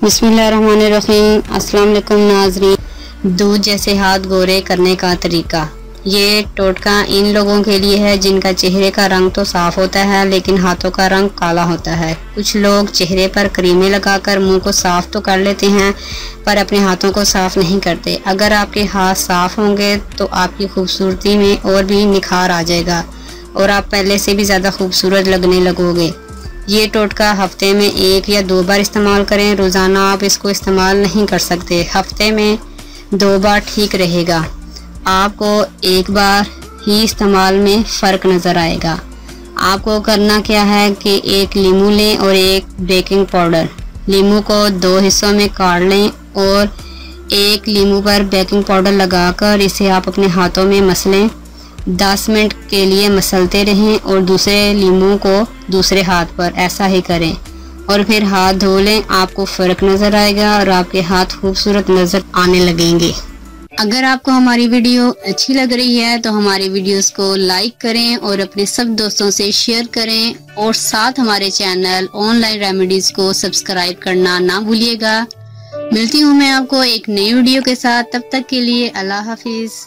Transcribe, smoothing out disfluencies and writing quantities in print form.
बिस्मिल्लाहिर्रहमानिर्रहीम। अस्सलाम वालेकुम नाज़रीन। दूध जैसे हाथ गोरे करने का तरीका। ये टोटका इन लोगों के लिए है जिनका चेहरे का रंग तो साफ होता है लेकिन हाथों का रंग काला होता है। कुछ लोग चेहरे पर क्रीमें लगाकर मुंह को साफ तो कर लेते हैं पर अपने हाथों को साफ नहीं करते। अगर आपके हाथ साफ होंगे तो आपकी खूबसूरती में और भी निखार आ जाएगा और आप पहले से भी ज़्यादा खूबसूरत लगने लगोगे। ये टोटका हफ्ते में 1 या 2 बार इस्तेमाल करें। रोज़ाना आप इसको इस्तेमाल नहीं कर सकते। हफ्ते में 2 बार ठीक रहेगा। आपको 1 बार ही इस्तेमाल में फ़र्क नज़र आएगा। आपको करना क्या है कि 1 लीमू लें और 1 बेकिंग पाउडर। लीमू को 2 हिस्सों में काट लें और 1 लीमू पर बेकिंग पाउडर लगाकर इसे आप अपने हाथों में मसलें। 10 मिनट के लिए मसलते रहें और दूसरे लीमू को दूसरे हाथ पर ऐसा ही करें और फिर हाथ धो लें। आपको फ़र्क नज़र आएगा और आपके हाथ खूबसूरत नज़र आने लगेंगे। अगर आपको हमारी वीडियो अच्छी लग रही है तो हमारी वीडियोस को लाइक करें और अपने सब दोस्तों से शेयर करें और साथ हमारे चैनल ऑनलाइन रेमेडीज़ को सब्सक्राइब करना ना भूलिएगा। मिलती हूँ मैं आपको एक नई वीडियो के साथ। तब तक के लिए अल्लाह हाफिज़।